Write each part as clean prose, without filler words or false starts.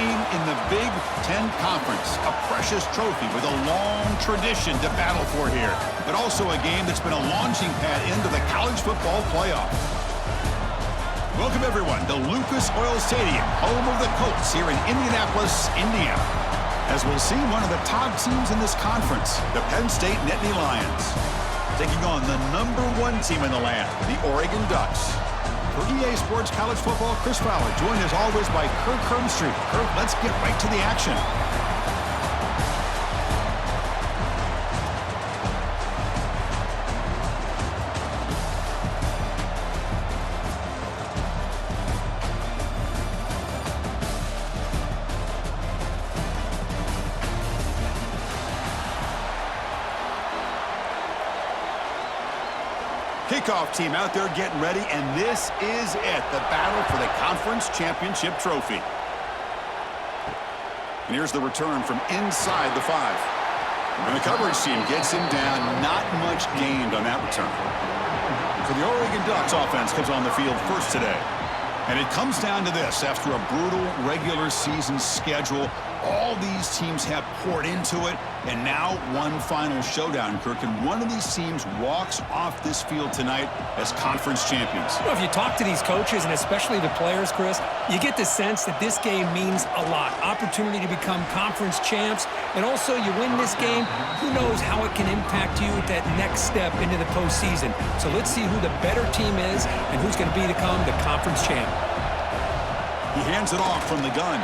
game in the Big Ten Conference. A precious trophy with a long tradition to battle for here, but also a game that's been a launching pad into the college football playoff. Welcome, everyone, to Lucas Oil Stadium, home of the Colts here in Indianapolis, Indiana. As we'll see, one of the top teams in this conference, the Penn State Nittany Lions, taking on the #1 team in the land, the Oregon Ducks. For EA Sports College Football, Chris Fowler, joined as always by Kirk Hermstreet. Kirk, let's get right to the action. Kickoff team out there getting ready, and this is it, the battle for the conference championship trophy. And here's the return from inside the 5. And the coverage team gets him down. Not much gained on that return. So the Oregon Ducks offense comes on the field first today. And it comes down to this. After a brutal regular season schedule, all these teams have poured into it, and now one final showdown, Kirk. And one of these teams walks off this field tonight as conference champions. Well, if you talk to these coaches, and especially the players, Chris, you get the sense that this game means a lot. Opportunity to become conference champs, and also you win this game, who knows how it can impact you at that next step into the postseason. So let's see who the better team is and who's going to become the conference champ. He hands it off from the gun.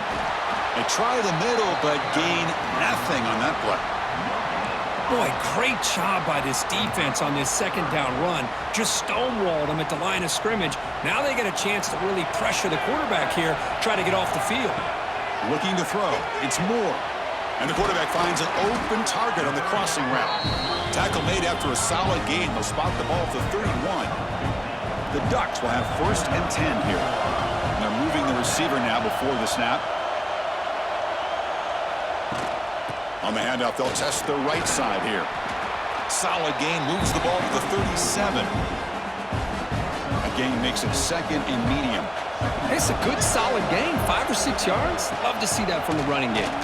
They try the middle, but gain nothing on that play. Boy, great job by this defense on this second down run. Just stonewalled them at the line of scrimmage. Now they get a chance to really pressure the quarterback here, try to get off the field. Looking to throw. It's Moore. And the quarterback finds an open target on the crossing route. Tackle made after a solid gain. They'll spot the ball at the 31. The Ducks will have 1st and 10 here. And they're moving the receiver now before the snap. On the handoff, they'll test the right side here. Solid gain, moves the ball to the 37. A gain makes it 2nd and medium. It's a good, solid gain, 5 or 6 yards. Love to see that from the running game.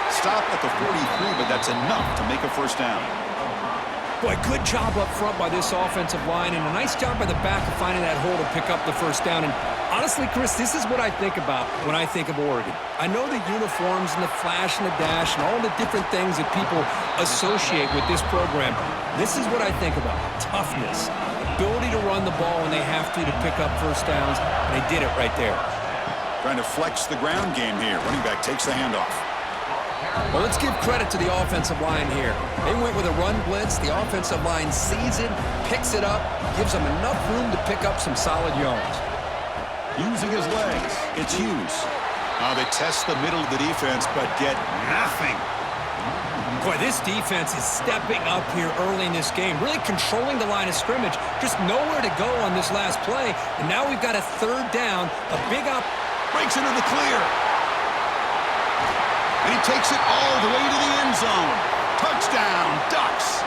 Stop at the 43, but that's enough to make a 1st down. Boy, good job up front by this offensive line, and a nice job by the back of finding that hole to pick up the 1st down. And honestly, Chris, this is what I think about when I think of Oregon. I know the uniforms and the flash and the dash and all the different things that people associate with this program. This is what I think about. Toughness, ability to run the ball when they have to pick up 1st downs, and they did it right there. Trying to flex the ground game here. Running back takes the handoff. Well, let's give credit to the offensive line here. They went with a run blitz. The offensive line sees it, picks it up, gives them enough room to pick up some solid yards. Using his legs, it's Hughes. They test the middle of the defense, but get nothing. Boy, this defense is stepping up here early in this game, really controlling the line of scrimmage. Just nowhere to go on this last play, and now we've got a 3rd down, a big up. Breaks into the clear. And he takes it all the way to the end zone. Touchdown, Ducks.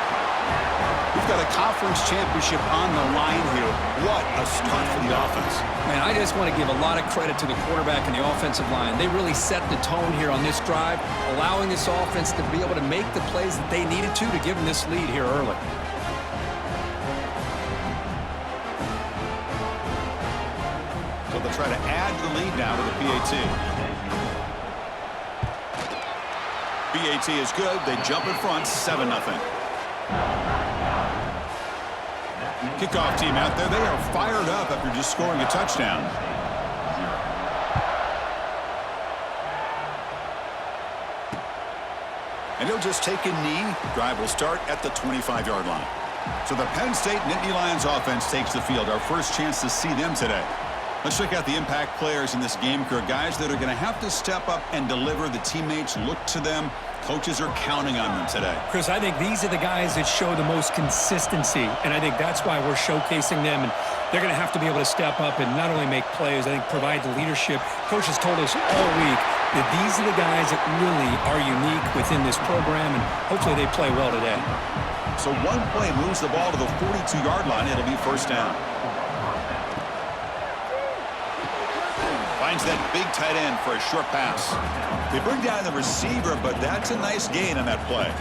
We've got a conference championship on the line here. What a start for the offense. Man, I just want to give a lot of credit to the quarterback and the offensive line. They really set the tone here on this drive, allowing this offense to be able to make the plays that they needed to give them this lead here early. So they'll try to add the lead now to the PAT. PAT is good. They jump in front, 7-0. Kickoff team out there. They are fired up after just scoring a touchdown. And he'll just take a knee. Drive will start at the 25-yard line. So the Penn State Nittany Lions offense takes the field. Our first chance to see them today. Let's check out the impact players in this game, Kirk. Guys that are going to have to step up and deliver. The teammates look to them. Coaches are counting on them today. Chris, I think these are the guys that show the most consistency, and I think that's why we're showcasing them. And they're going to have to be able to step up and not only make plays, I think provide the leadership. Coaches told us all week that these are the guys that really are unique within this program, and hopefully they play well today. So one play moves the ball to the 42-yard line. It'll be 1st down. finds that big tight end for a short pass. They bring down the receiver, but that's a nice gain on that play.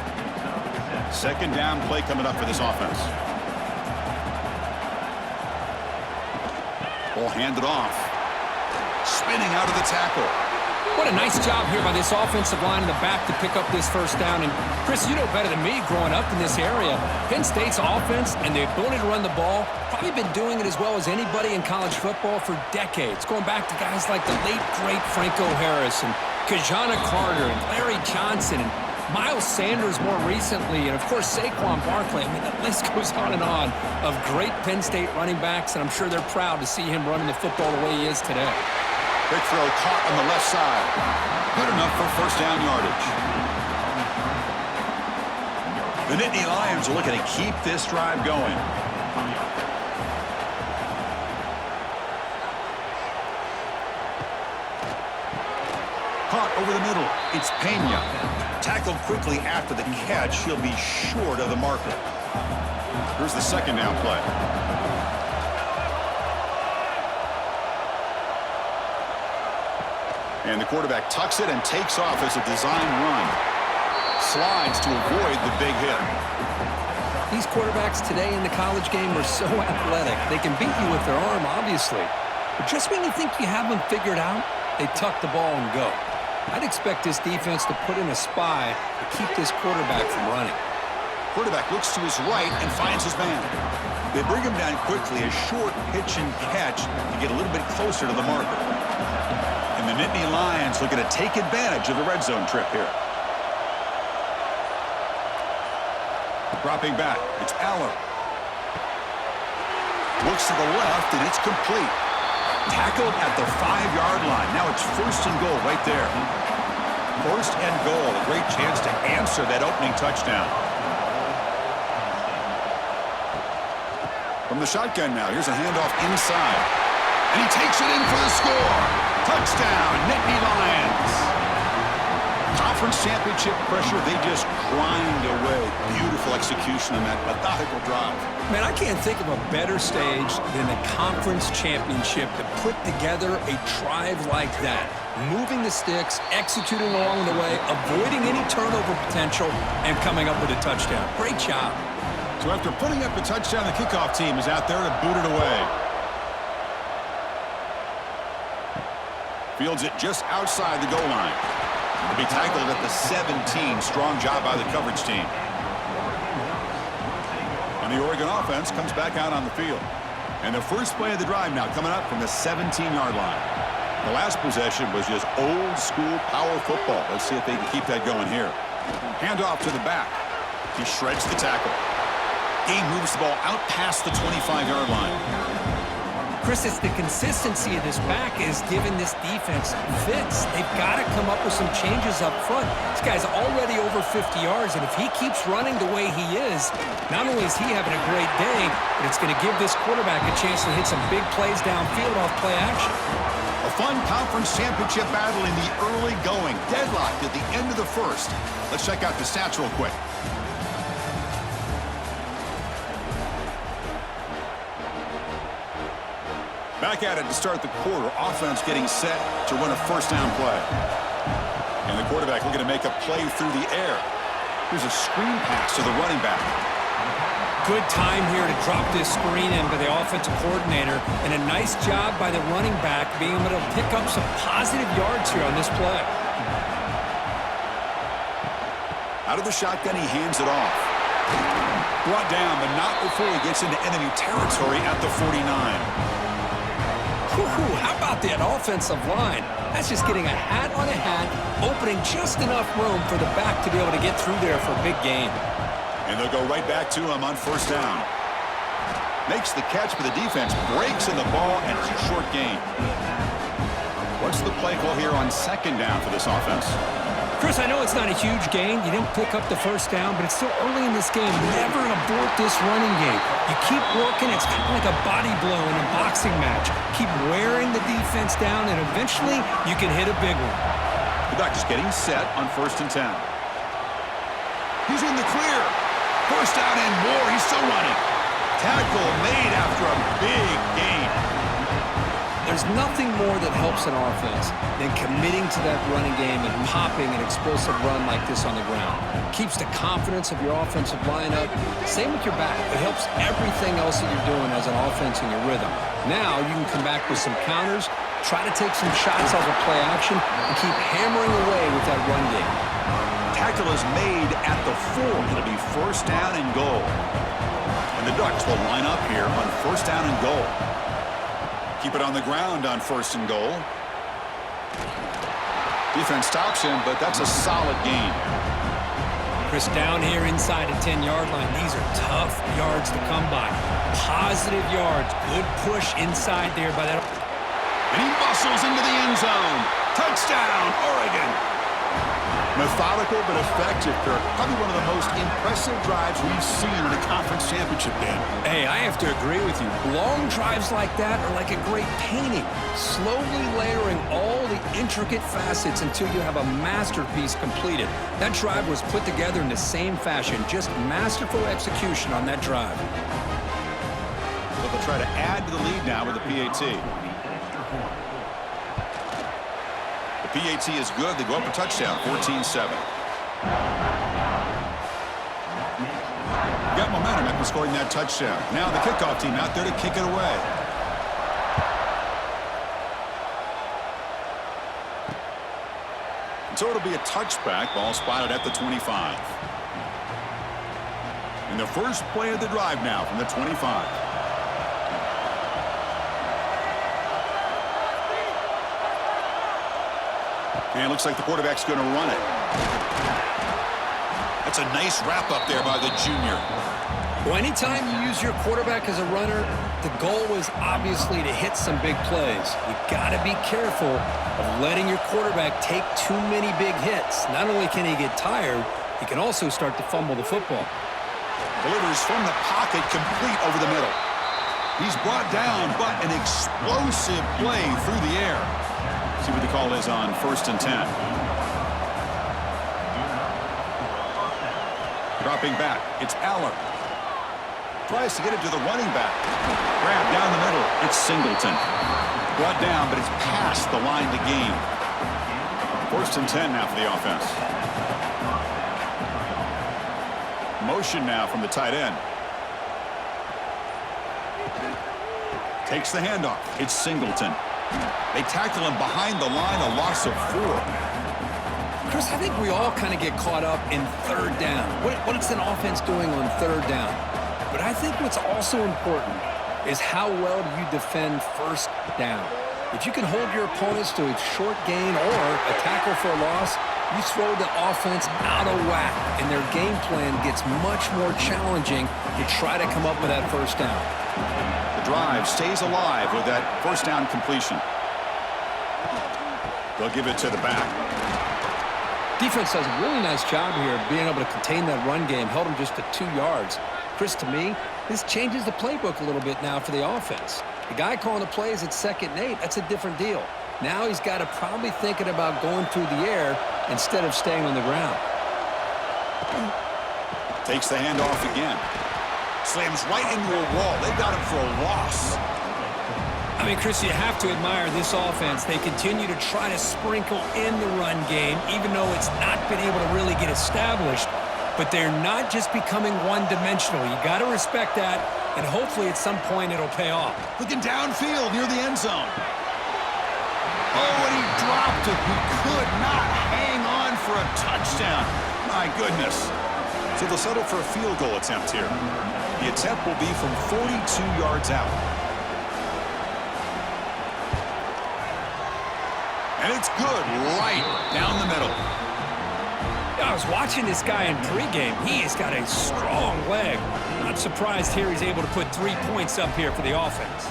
Second down play coming up for this offense. Ball handed off. Spinning out of the tackle. What a nice job here by this offensive line in the back to pick up this first down. And, Chris, you know better than me growing up in this area. Penn State's offense and the ability to run the ball, probably been doing it as well as anybody in college football for decades, going back to guys like the late, great Franco Harris and Kajana Carter and Larry Johnson and Miles Sanders more recently, and, of course, Saquon Barkley. I mean, the list goes on and on of great Penn State running backs, and I'm sure they're proud to see him running the football the way he is today. Quick throw caught on the left side. Good enough for first down yardage. The Nittany Lions are looking to keep this drive going. Caught over the middle. It's Penn. Tackled quickly after the catch. He'll be short of the marker. Here's the second down play. And the quarterback tucks it and takes off as a design run. Slides to avoid the big hit. These quarterbacks today in the college game are so athletic. They can beat you with their arm, obviously. But just when you think you have them figured out, they tuck the ball and go. I'd expect this defense to put in a spy to keep this quarterback from running. Quarterback looks to his right and finds his man. They bring him down quickly, a short pitch and catch to get a little bit closer to the marker. And the Nittany Lions looking to take advantage of the red zone trip here. Dropping back, it's Aller. Looks to the left, and it's complete. Tackled at the 5-yard line. Now it's first and goal right there. First and goal, a great chance to answer that opening touchdown. From the shotgun now, here's a handoff inside. And he takes it in for the score. Touchdown, Nittany Lions. Conference championship pressure, they just grind away. Beautiful execution on that methodical drive. Man, I can't think of a better stage than the conference championship to put together a drive like that. Moving the sticks, executing along the way, avoiding any turnover potential, and coming up with a touchdown. Great job. So after putting up a touchdown, the kickoff team is out there to boot it away. Fields it just outside the goal line. He'll be tackled at the 17. Strong job by the coverage team. And the Oregon offense comes back out on the field. And the first play of the drive now coming up from the 17-yard line. The last possession was just old school power football. Let's see if they can keep that going here. Handoff to the back. He shreds the tackle. He moves the ball out past the 25-yard line. Chris, it's the consistency of this back is giving this defense fits. They've got to come up with some changes up front. This guy's already over 50 yards, and if he keeps running the way he is, not only is he having a great day, but it's going to give this quarterback a chance to hit some big plays downfield off play action. A fun conference championship battle in the early going. Deadlocked at the end of the first. Let's check out the stats real quick. Back at it to start the quarter. Offense getting set to run a first down play. And the quarterback looking to make a play through the air. Here's a screen pass to the running back. Good time here to drop this screen in by the offensive coordinator. And a nice job by the running back being able to pick up some positive yards here on this play. Out of the shotgun, he hands it off. Brought down, but not before he gets into enemy territory at the 49. How about that offensive line? That's just getting a hat on a hat, opening just enough room for the back to be able to get through there for a big gain. And they'll go right back to him on first down. Makes the catch for the defense, breaks in the ball, and it's a short gain. What's the play call here on second down for this offense? Chris, I know it's not a huge gain. You didn't pick up the first down, but it's still early in this game. Never abort this running game. You keep working. It's kind of like a body blow in a boxing match. Keep wearing the defense down, and eventually you can hit a big one. The back just getting set on first and 10. He's in the clear. First down and more. He's still running. Tackle made after a big gain. There's nothing more that helps an offense than committing to that running game and popping an explosive run like this on the ground. Keeps the confidence of your offensive line up. Same with your back. It helps everything else that you're doing as an offense in your rhythm. Now you can come back with some counters, try to take some shots off of play action, and keep hammering away with that run game. Tackle is made at the 4. It'll be first down and goal. And the Ducks will line up here on first down and goal. Keep it on the ground on first and goal. Defense stops him, but that's a solid gain. Chris, down here inside the 10-yard line, these are tough yards to come by. Positive yards. Good push inside there by that. And he muscles into the end zone. Touchdown, Oregon. Methodical but effective, Kirk. Probably one of the most impressive drives we've seen in a conference championship game. Hey, I have to agree with you. Long drives like that are like a great painting. Slowly layering all the intricate facets until you have a masterpiece completed. That drive was put together in the same fashion. Just masterful execution on that drive. So they'll try to add to the lead now with the PAT. PAT is good. They go up a touchdown, 14-7. Got momentum after scoring that touchdown. Now the kickoff team out there to kick it away. And so it'll be a touchback. Ball spotted at the 25. And the first play of the drive now from the 25. And it looks like the quarterback's going to run it. That's a nice wrap up there by the junior. Well, anytime you use your quarterback as a runner, the goal is obviously to hit some big plays. You got to be careful of letting your quarterback take too many big hits. Not only can he get tired, he can also start to fumble the football. Delivers from the pocket, complete over the middle. He's brought down, but an explosive play through the air. See what the call is on first and 10. Dropping back. It's Aller. Tries to get it to the running back. Grab down the middle. It's Singleton. Brought down, but it's past the line to gain. First and 10 now for the offense. Motion now from the tight end. Takes the handoff. It's Singleton. They tackle him behind the line, a loss of 4. Chris, I think we all kind of get caught up in third down. What is an offense doing on third down? But I think what's also important is how well do you defend first down. If you can hold your opponents to a short gain or a tackle for a loss, you throw the offense out of whack, and their game plan gets much more challenging to try to come up with that first down. The drive stays alive with that first down completion. They'll give it to the back. Defense does a really nice job here of being able to contain that run game, held them just to 2 yards. Chris, to me, this changes the playbook a little bit now for the offense. The guy calling the plays at 2nd and 8, that's a different deal. Now he's got to probably thinking about going through the air instead of staying on the ground. Takes the handoff again. Slams right into a wall. They got him for a loss. I mean, Chris, you have to admire this offense. They continue to try to sprinkle in the run game, even though it's not been able to really get established. But they're not just becoming one-dimensional. You got to respect that, and hopefully at some point it'll pay off. Looking downfield near the end zone. Oh, and he dropped it. He could not hang on for a touchdown. My goodness. So they'll settle for a field goal attempt here. The attempt will be from 42 yards out. And it's good right down the middle. I was watching this guy in pregame. He has got a strong leg. Not surprised here he's able to put 3 points up here for the offense.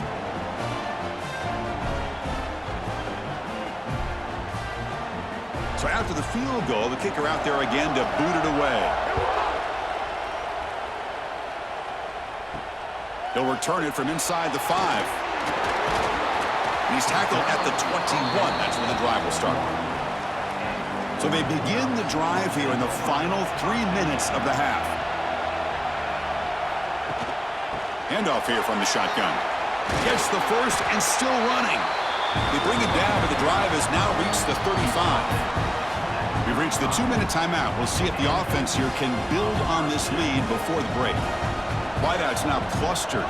So after the field goal, the kicker out there again to boot it away. He'll return it from inside the 5. He's tackled at the 21. That's when the drive will start. So they begin the drive here in the final 3 minutes of the half. Handoff here from the shotgun. Gets the first and still running. They bring it down, but the drive has now reached the 35. We've reached the 2-minute timeout. We'll see if the offense here can build on this lead before the break. Wideouts now clustered.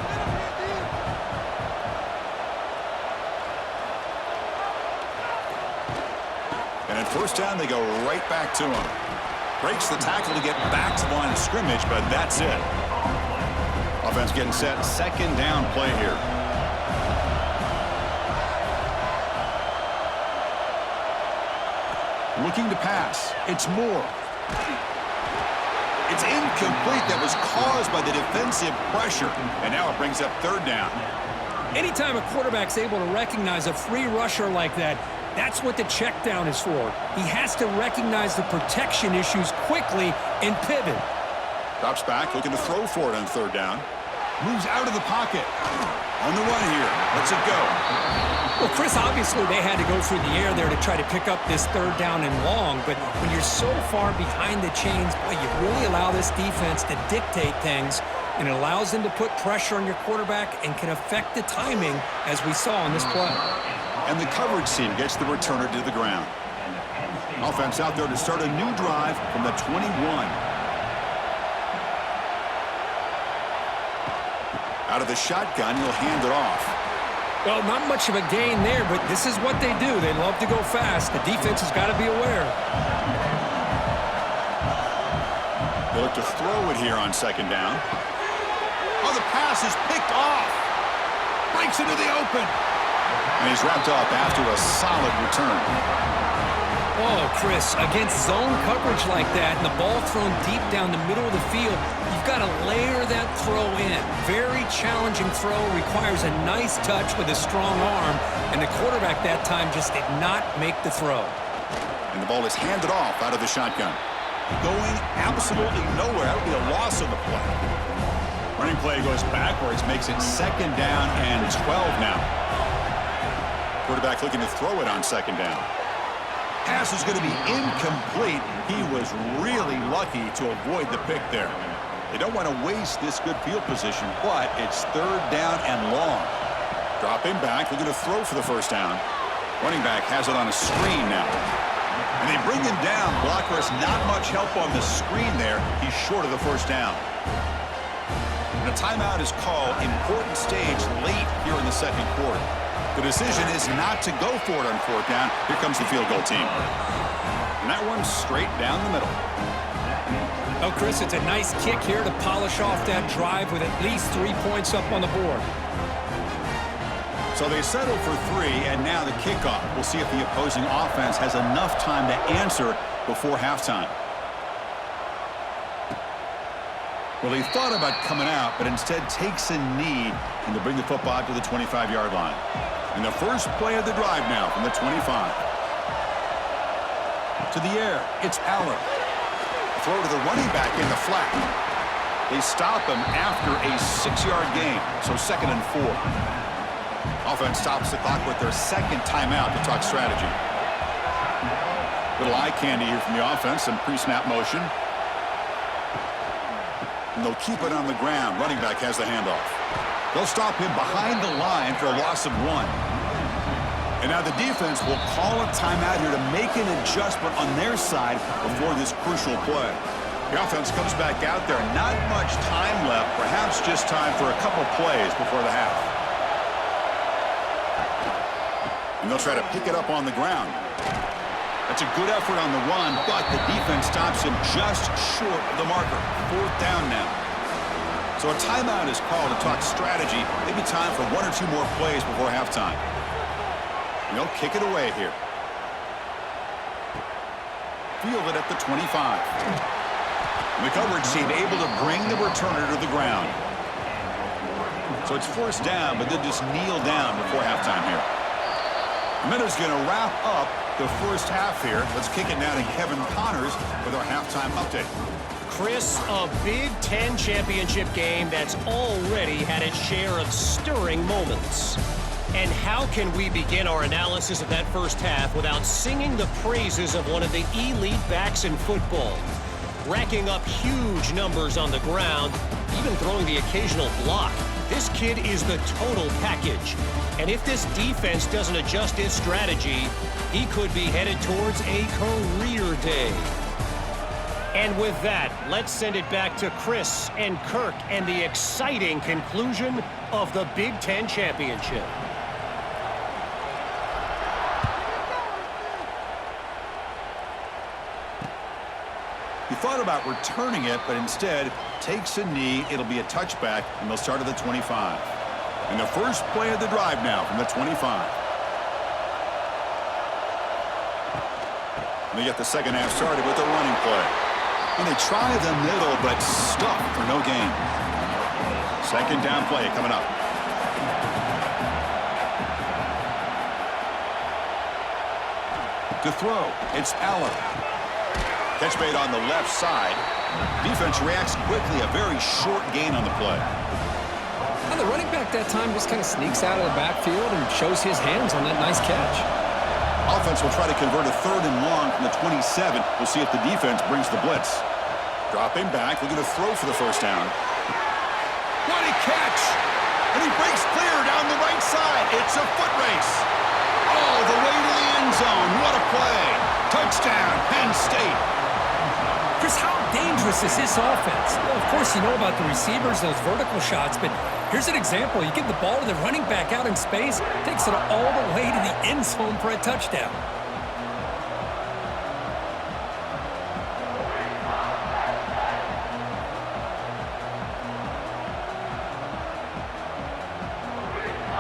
And at first down, they go right back to him. Breaks the tackle to get back to the line of scrimmage, but that's it. Offense getting set. Second down play here. Looking to pass. It's Moore. It's incomplete. That was caused by the defensive pressure. And now it brings up third down. Anytime a quarterback's able to recognize a free rusher like that, that's what the check down is for. He has to recognize the protection issues quickly and pivot. Drops back, looking to throw for it on third down. Moves out of the pocket. On the run here. Lets it go. Well, Chris, obviously they had to go through the air there to try to pick up this third down and long, but when you're so far behind the chains, boy, you really allow this defense to dictate things, and it allows them to put pressure on your quarterback and can affect the timing, as we saw on this play. And the coverage team gets the returner to the ground. Offense out there to start a new drive from the 21. Out of the shotgun, he'll hand it off. Well, not much of a gain there, but this is what they do. They love to go fast. The defense has got to be aware. They look to throw it here on second down. Oh, the pass is picked off. Breaks into the open. And he's wrapped up after a solid return. Oh, Chris, against zone coverage like that and the ball thrown deep down the middle of the field, you've got to layer that throw in. Very challenging throw, requires a nice touch with a strong arm, and the quarterback that time just did not make the throw. And the ball is handed off out of the shotgun. Going absolutely nowhere. That would be a loss on the play. Running play goes backwards, makes it second down and 12 now. Quarterback looking to throw it on second down. Pass is going to be incomplete. He was really lucky to avoid the pick there. They don't want to waste this good field position, but it's third down and long. Dropping back, looking to throw for the first down. Running back has it on a screen now. And they bring him down. Blocker has not much help on the screen there. He's short of the first down. And a timeout is called. Important stage late here in the second quarter. The decision is not to go for it on fourth down. Here comes the field goal team. And that one's straight down the middle. Oh, Chris, it's a nice kick here to polish off that drive with at least 3 points up on the board. So they settle for 3, and now the kickoff. We'll see if the opposing offense has enough time to answer before halftime. Well, he thought about coming out, but instead takes a knee and to bring the football to the 25-yard line. And the first play of the drive now from the 25. To the air, it's Allen. Throw to the running back in the flat. They stop him after a 6-yard gain, so second and 4. Offense stops the clock with their second timeout to talk strategy. Little eye candy here from the offense, some pre-snap motion. And they'll keep it on the ground. Running back has the handoff. They'll stop him behind the line for a loss of 1. And now the defense will call a timeout here to make an adjustment on their side before this crucial play. The offense comes back out there. Not much time left. Perhaps just time for a couple plays before the half. And they'll try to pick it up on the ground. That's a good effort on the run, but the defense stops him just short of the marker. Fourth down now. So a timeout is called to talk strategy. Maybe time for 1 or 2 more plays before halftime. And they'll kick it away here. Fielded at the 25. And the coverage team able to bring the returner to the ground. So it's first down, but they'll just kneel down before halftime here. Minuta's going to wrap up the first half here. Let's kick it now to Kevin Connors with our halftime update. Chris, a Big Ten championship game that's already had its share of stirring moments. And how can we begin our analysis of that first half without singing the praises of one of the elite backs in football? Racking up huge numbers on the ground, even throwing the occasional block. This kid is the total package. And if this defense doesn't adjust its strategy, he could be headed towards a career day. And with that, let's send it back to Chris and Kirk and the exciting conclusion of the Big Ten Championship. He thought about returning it, but instead takes a knee. It'll be a touchback, and they'll start at the 25. And the first play of the drive now from the 25. And they get the second half started with a running play. And they try the middle, but stuck for no gain. Second down play coming up. To throw, it's Allen. Catch made on the left side. Defense reacts quickly, a very short gain on the play. And the running back that time just kind of sneaks out of the backfield and shows his hands on that nice catch. Offense will try to convert a 3rd and long from the 27. We'll see if the defense brings the blitz. Dropping back, looking to throw for the first down. What a catch! And he breaks clear down the right side. It's a foot race. All the way to the end zone. What a play. Touchdown, Penn State. Chris, how dangerous is this offense? Well, of course, you know about the receivers, those vertical shots, but here's an example. You give the ball to the running back out in space, takes it all the way to the end zone for a touchdown.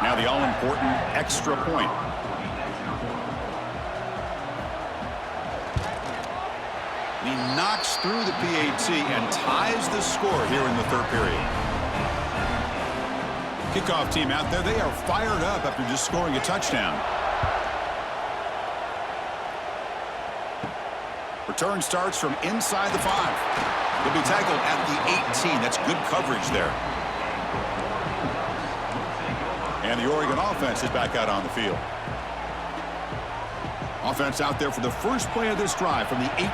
Now the all-important extra point. He knocks through the PAT and ties the score here in the 3rd period. Kickoff team out there, they are fired up after just scoring a touchdown. Return starts from inside the 5. He'll be tackled at the 18. That's good coverage there. And the Oregon offense is back out on the field. Offense out there for the first play of this drive from the 18.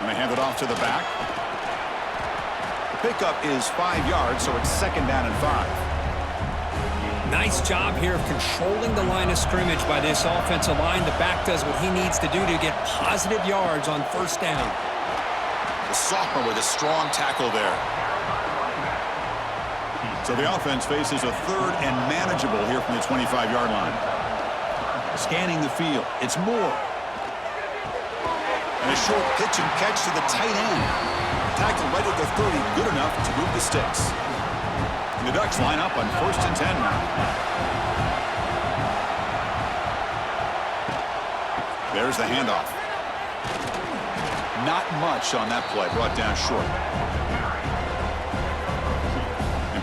And they hand it off to the back. The pickup is 5 yards, so it's 2nd down and 5. Nice job here of controlling the line of scrimmage by this offensive line. The back does what he needs to do to get positive yards on 1st down. The sophomore with a strong tackle there. So the offense faces a 3rd and manageable here from the 25-yard line. Scanning the field. It's Moore. And a short pitch and catch to the tight end. Tackle right at the 30. Good enough to move the sticks. And the Ducks line up on 1st and 10 now. There's the handoff. Not much on that play. Brought down short.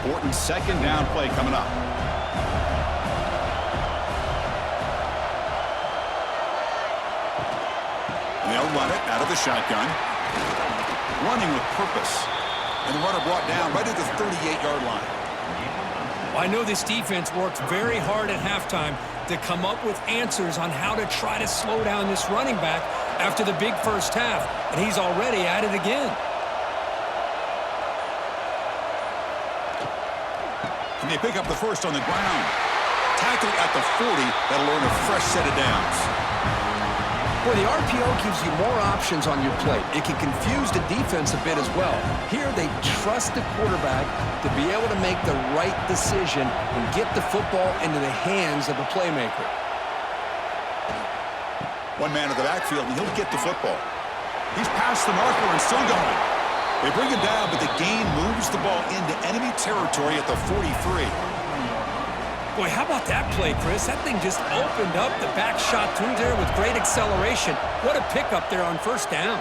Important 2nd down play coming up. And they'll run it out of the shotgun. Running with purpose. And the runner brought down right at the 38-yard line. Well, I know this defense worked very hard at halftime to come up with answers on how to try to slow down this running back after the big first half. And he's already at it again. And they pick up the first on the ground. Tackled at the 40. That'll earn a fresh set of downs. Boy, the RPO gives you more options on your plate. It can confuse the defense a bit as well. Here, they trust the quarterback to be able to make the right decision and get the football into the hands of the playmaker. One man in the backfield, and he'll get the football. He's past the marker and still going. They bring him down, but the gain moves the ball into enemy territory at the 43. Boy, how about that play, Chris? That thing just opened up. The back shot through there with great acceleration. What a pickup there on 1st down.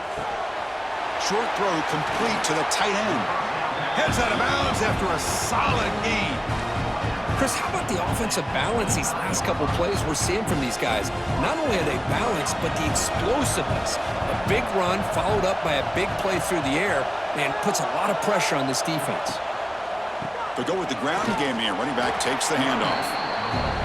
Short throw complete to the tight end. Heads out of bounds after a solid gain. Chris, how about the offensive balance these last couple plays we're seeing from these guys? Not only are they balanced, but the explosiveness. A big run followed up by a big play through the air, and puts a lot of pressure on this defense. They'll go with the ground game here. Running back takes the handoff.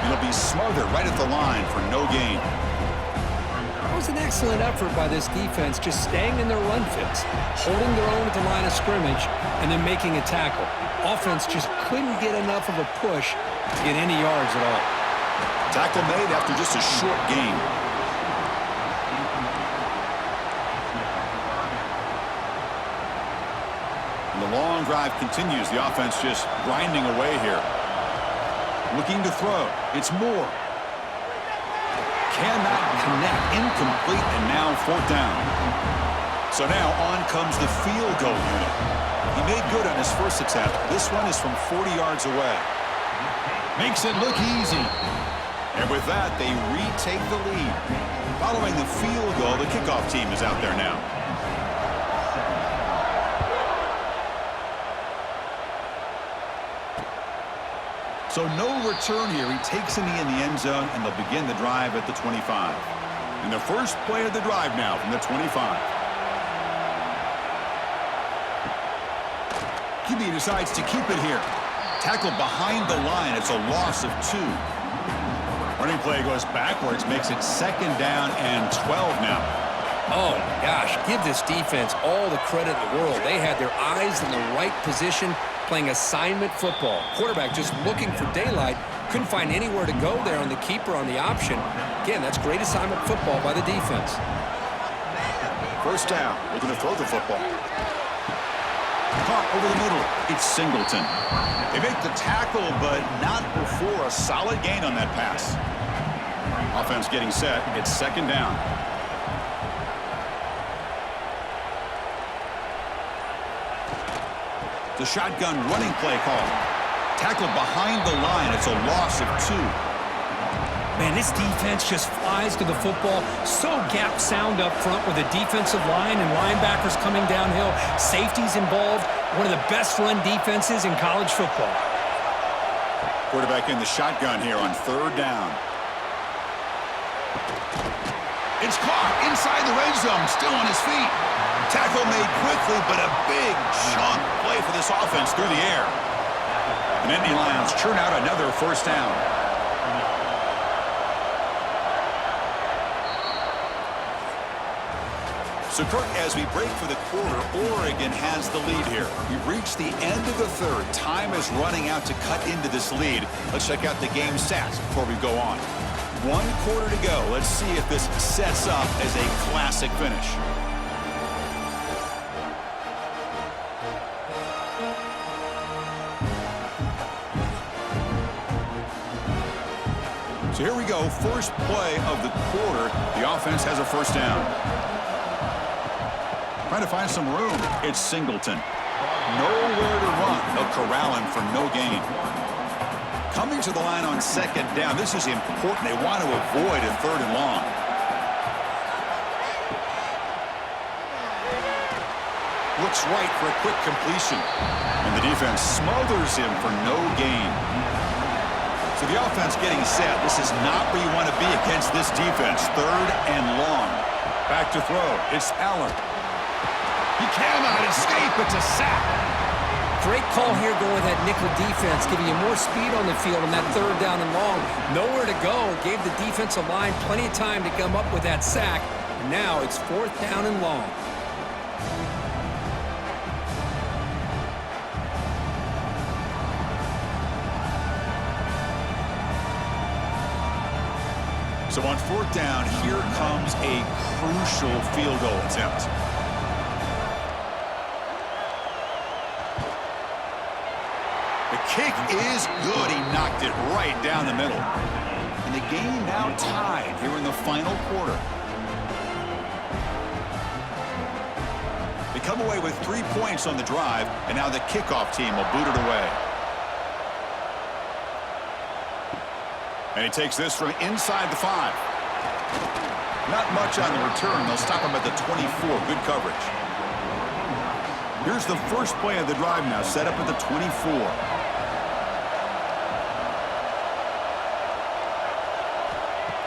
And he'll be smothered right at the line for no gain. That was an excellent effort by this defense, just staying in their run fits, holding their own at the line of scrimmage, and then making a tackle. Offense just couldn't get enough of a push to get any yards at all. Tackle made after just a short gain. And the long drive continues. The offense just grinding away here. Looking to throw. It's Moore. Cannot connect. Incomplete, and now fourth down. So now on comes the field goal unit. He made good on his first attempt. This one is from 40 yards away. Makes it look easy. And with that, they retake the lead. Following the field goal, the kickoff team is out there now. So no return here. He takes a knee in the end zone, and they'll begin the drive at the 25. And the first play of the drive now from the 25. QB decides to keep it here. Tackled behind the line. It's a loss of 2. Running play goes backwards, makes it second down and 12 now. Oh, my gosh, give this defense all the credit in the world. They had their eyes in the right position, playing assignment football. Quarterback just looking for daylight. Couldn't find anywhere to go there on the keeper on the option. Again, that's great assignment football by the defense. First down. Looking to throw the football. Caught over the middle. It's Singleton. They make the tackle, but not before a solid gain on that pass. Offense getting set. It's second down. The shotgun running play call. Tackled behind the line. It's a loss of 2. Man, this defense just flies to the football. So gap sound up front with the defensive line and linebackers coming downhill. Safeties involved. One of the best run defenses in college football. Quarterback in the shotgun here on third down. It's caught inside the red zone. Still on his feet. Tackle made quickly, but a big chunk play for this offense through the air. And Nittany Lions churn out another first down. So, Kirk, as we break for the quarter, Oregon has the lead here. We've reached the end of the third. Time is running out to cut into this lead. Let's check out the game stats before we go on. 1 quarter to go. Let's see if this sets up as a classic finish. So here we go. First play of the quarter. The offense has a first down. Trying to find some room. It's Singleton. Nowhere to run. They'll corral him for no gain. Coming to the line on second down. This is important. They want to avoid a third and long. Looks right for a quick completion. And the defense smothers him for no gain. So the offense getting set. This is not where you want to be against this defense. Third and long. Back to throw. It's Allen. He cannot escape. It's a sack. Great call here going with that nickel defense, giving you more speed on the field on that third down and long. Nowhere to go. Gave the defensive line plenty of time to come up with that sack. And now it's fourth down and long. So on fourth down, here comes a crucial field goal attempt. The kick is good. He knocked it right down the middle. And the game now tied here in the final quarter. They come away with 3 points on the drive, and now the kickoff team will boot it away. And he takes this from inside the 5. Not much on the return. They'll stop him at the 24. Good coverage. Here's the first play of the drive now, set up at the 24.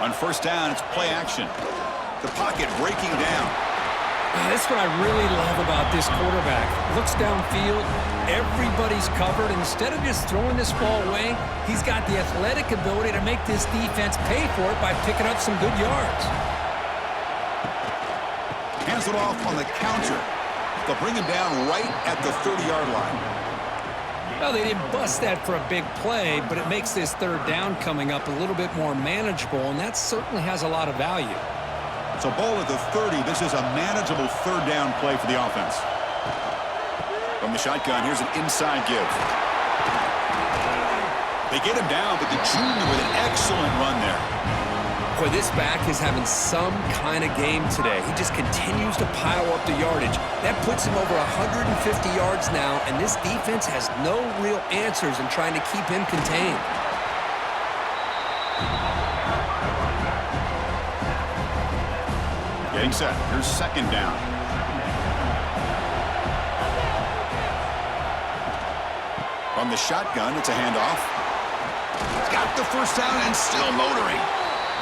On first down, it's play action. The pocket breaking down. That's what I really love about this quarterback. Looks downfield, everybody's covered. Instead of just throwing this ball away, he's got the athletic ability to make this defense pay for it by picking up some good yards. Hands it off on the counter. They'll bring him down right at the 30-yard line. Well, they didn't bust that for a big play, but it makes this third down coming up a little bit more manageable, and that certainly has a lot of value. So ball at the 30. This is a manageable third down play for the offense. From the shotgun, here's an inside give. They get him down, but the junior with an excellent run there. Boy, this back is having some kind of game today. He just continues to pile up the yardage. That puts him over 150 yards now, and this defense has no real answers in trying to keep him contained. Getting set. Here's second down. From the shotgun, it's a handoff. Got the first down and still motoring.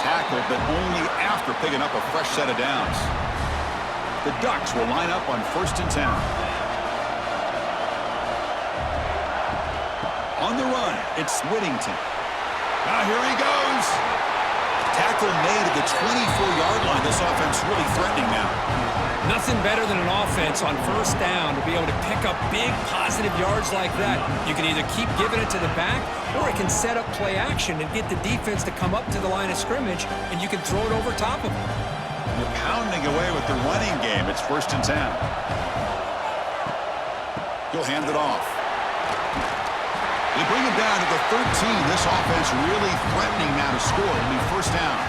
Tackled, but only after picking up a fresh set of downs. The Ducks will line up on 1st and 10. On the run, it's Whittington. Now here he goes. Tackle made at the 24-yard line. This offense really threatening now. Nothing better than an offense on 1st down to be able to pick up big positive yards like that. You can either keep giving it to the back, or it can set up play action and get the defense to come up to the line of scrimmage, and you can throw it over top of them. You're pounding away with the running game. It's 1st and 10. He'll hand it off. They bring it down to the 13. This offense really threatening now to score. It'll be 1st down.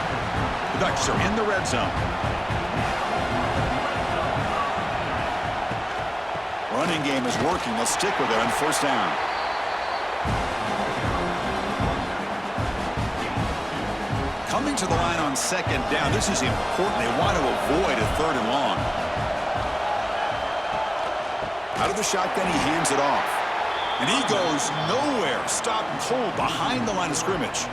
The Ducks are in the red zone. Running game is working. They'll stick with it on 1st down. Coming to the line on 2nd down. This is important. They want to avoid a 3rd and long. Out of the shotgun, he hands it off. And he goes nowhere. Stopped cold behind the line of scrimmage.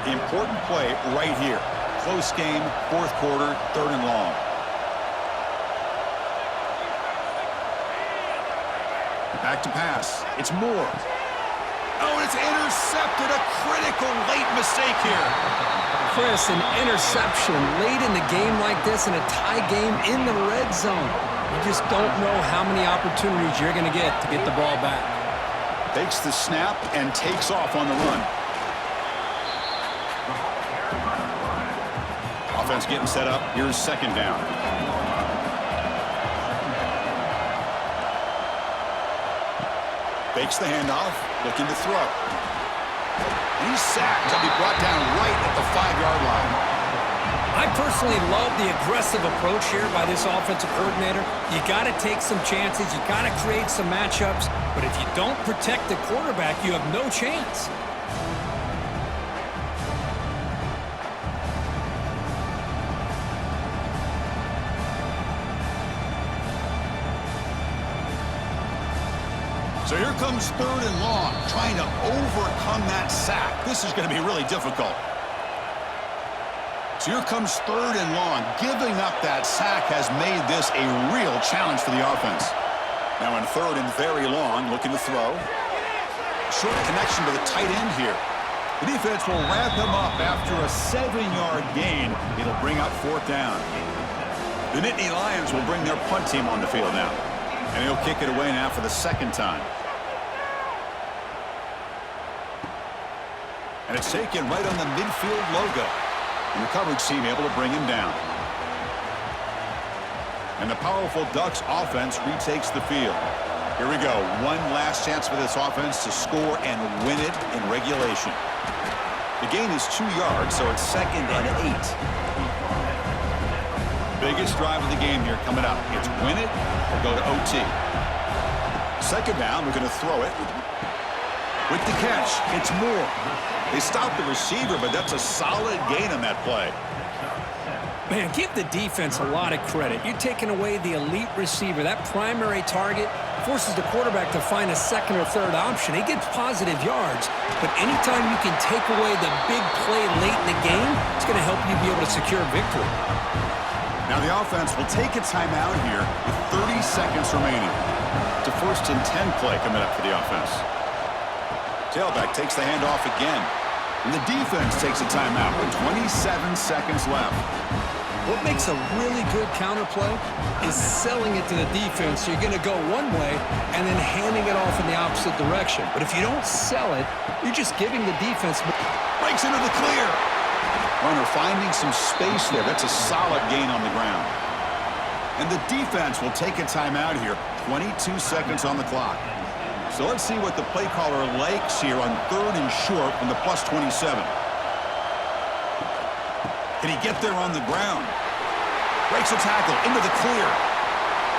Important play right here. Close game, 4th quarter, 3rd and long. Back to pass. It's Moore. Oh, it's intercepted. A critical late mistake here. Chris, an interception late in the game like this in a tie game in the red zone. You just don't know how many opportunities you're going to get the ball back. Takes the snap and takes off on the run. Offense getting set up. Here's 2nd down. Fakes the handoff, looking to throw. He's sacked. He'll be brought down right at the 5-yard line. I personally love the aggressive approach here by this offensive coordinator. You got to take some chances. You got to create some matchups. But if you don't protect the quarterback, you have no chance. So here comes 3rd and long, trying to overcome that sack. This is going to be really difficult. So here comes 3rd and long. Giving up that sack has made this a real challenge for the offense. Now in 3rd and very long, looking to throw. Short connection to the tight end here. The defense will wrap him up after a 7-yard gain. It'll bring up 4th down. The Nittany Lions will bring their punt team on the field now. And he'll kick it away now for the 2nd time. And it's taken right on the midfield logo. And the coverage team able to bring him down. And the powerful Ducks offense retakes the field. Here we go. One last chance for this offense to score and win it in regulation. The gain is 2 yards, so it's 2nd and 8. Biggest drive of the game here coming up. It's win it or go to OT. 2nd down, we're going to throw it. With the catch, it's Moore. They stopped the receiver, but that's a solid gain on that play. Man, give the defense a lot of credit. You're taking away the elite receiver. That primary target forces the quarterback to find a 2nd or 3rd option. He gets positive yards, but anytime you can take away the big play late in the game, it's going to help you be able to secure victory. Now the offense will take a timeout here with 30 seconds remaining. It's a 1st and 10 play coming up for the offense. Tailback takes the handoff again. And the defense takes a timeout with 27 seconds left. What makes a really good counterplay is selling it to the defense. So you're going to go one way and then handing it off in the opposite direction. But if you don't sell it, you're just giving the defense more. Breaks into the clear. Runner finding some space there. That's a solid gain on the ground. And the defense will take a timeout here. 22 seconds on the clock. So let's see what the play caller likes here on 3rd and short from the +27. Can he get there on the ground? Breaks a tackle into the clear.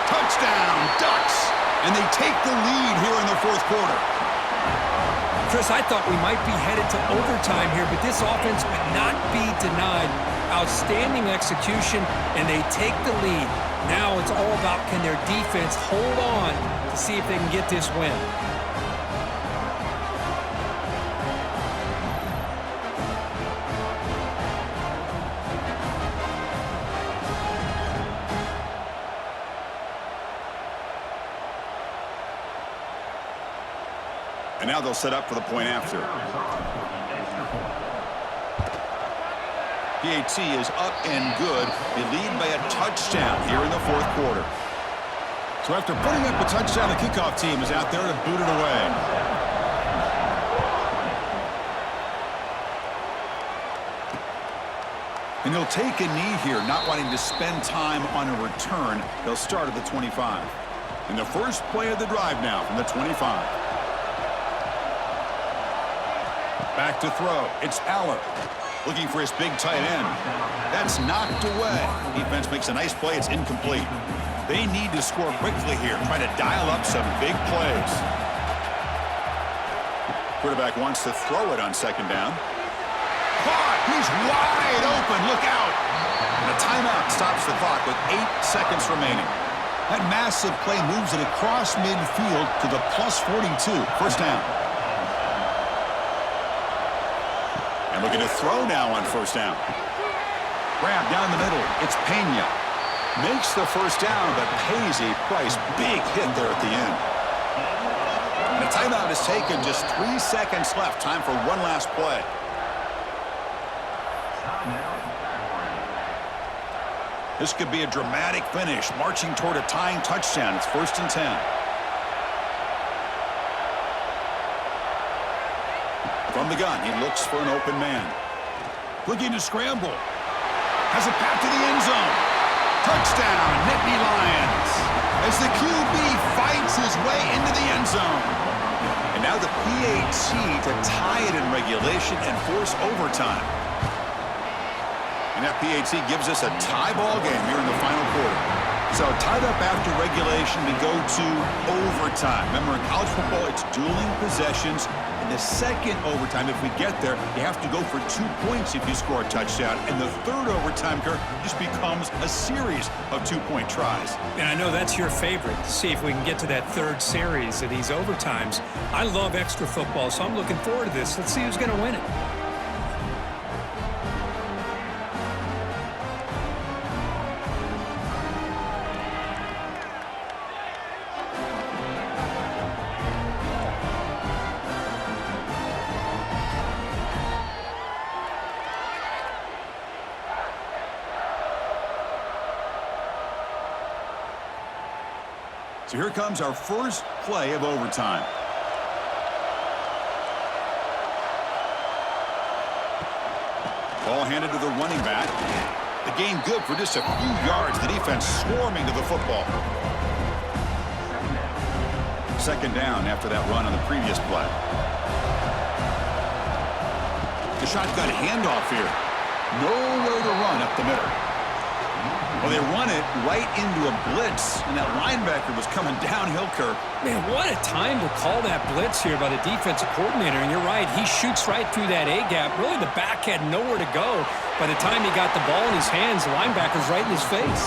Touchdown, Ducks. And they take the lead here in the 4th quarter. Chris, I thought we might be headed to overtime here, but this offense would not be denied. Outstanding execution, and they take the lead. Now it's all about can their defense hold on to see if they can get this win. And now they'll set up for the point after. PAT is up and good. They lead by a touchdown here in the 4th quarter. So after putting up a touchdown, the kickoff team is out there to boot it away. And they'll take a knee here, not wanting to spend time on a return. They'll start at the 25. And the first play of the drive now from the 25. Back to throw. It's Aller. Looking for his big tight end. That's knocked away. Defense makes a nice play. It's incomplete. They need to score quickly here. Trying to dial up some big plays. Quarterback wants to throw it on 2nd down. Caught. He's wide open. Look out. And a timeout stops the clock with 8 seconds remaining. That massive play moves it across midfield to the +42. First down. And looking to throw now on 1st down. Grab down the middle. It's Pena. Makes the first down, but pays a price. Big hit there at the end. And a timeout is taken. Just 3 seconds left. Time for one last play. This could be a dramatic finish. Marching toward a tying touchdown. It's 1st and 10. From the gun, he looks for an open man. Looking to scramble. Has a path to the end zone. Touchdown, Nittany Lions. As the QB fights his way into the end zone. And now the PAT to tie it in regulation and force overtime. And that PAT gives us a tie ball game here in the final quarter. So tied up after regulation, we go to overtime. Remember, in college football, it's dueling possessions. In the second overtime, if we get there, you have to go for 2 points if you score a touchdown. And the third overtime, Kirk, just becomes a series of 2-point tries. And I know that's your favorite. See if we can get to that 3rd series of these overtimes. I love extra football, so I'm looking forward to this. Let's see who's going to win it. So here comes our first play of overtime. Ball handed to the running back. The gain good for just a few yards. The defense swarming to the football. 2nd down after that run on the previous play. The shotgun handoff here. Nowhere to run up the middle. Well, they run it right into a blitz, and that linebacker was coming downhill, Kirk. Man, what a time to call that blitz here by the defensive coordinator. And you're right, he shoots right through that A-gap. Really, the back had nowhere to go. By the time he got the ball in his hands, the linebacker's right in his face.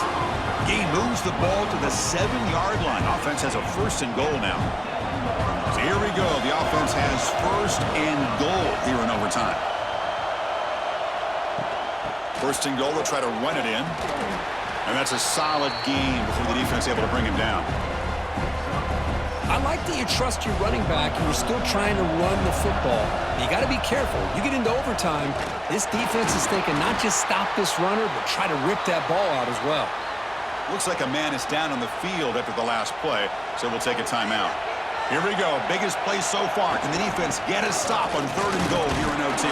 Gain moves the ball to the 7-yard line. Offense has a 1st and goal now. So here we go. The offense has 1st and goal here in overtime. 1st and goal, they'll try to run it in. And that's a solid gain before the defense is able to bring him down. I like that you trust your running back and you're still trying to run the football. You got to be careful. You get into overtime, this defense is thinking not just stop this runner, but try to rip that ball out as well. Looks like a man is down on the field after the last play, so we'll take a timeout. Here we go. Biggest play so far. Can the defense get a stop on 3rd and goal here in OT?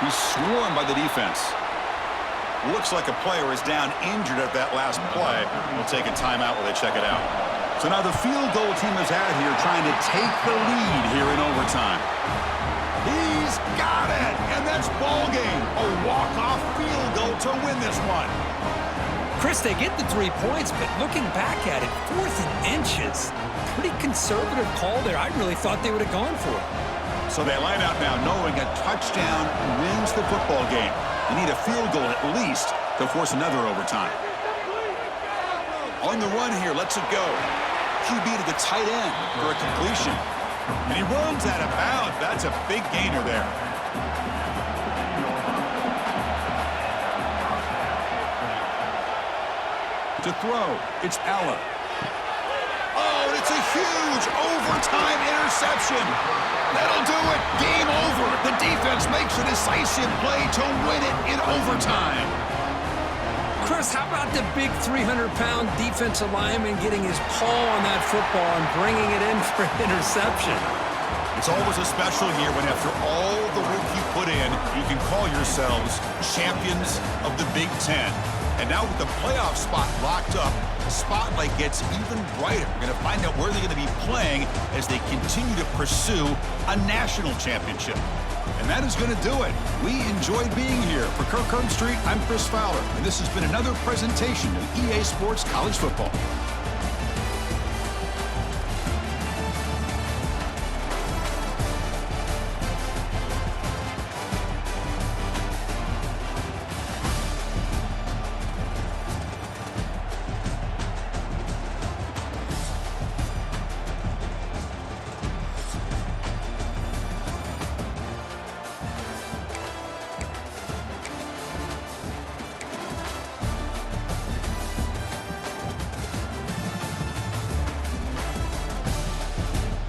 He's swarmed by the defense. Looks like a player is down injured at that last play. We'll take a timeout while they check it out. So now the field goal team is out here trying to take the lead here in overtime. He's got it, and that's ball game. A walk-off field goal to win this one. Chris, they get the 3 points, but looking back at it, 4th and inches. Pretty conservative call there. I really thought they would have gone for it. So they line out now knowing a touchdown wins the football game. They need a field goal at least to force another overtime. On the run here, lets it go. QB to the tight end for a completion. And he runs out of bounds. That's a big gainer there. To throw, it's Allen. Oh, and it's a huge overtime interception. That'll do it. Game over. The defense makes a decisive play to win it in overtime. Chris, how about the big 300-pound defensive lineman getting his paw on that football and bringing it in for an interception? It's always a special year when after all the work you put in, you can call yourselves champions of the Big Ten. And now with the playoff spot locked up, the spotlight gets even brighter. We're going to find out where they're going to be playing as they continue to pursue a national championship. And that is going to do it. We enjoyed being here. For Kirk Herbstreit, I'm Chris Fowler, and this has been another presentation of EA Sports College Football.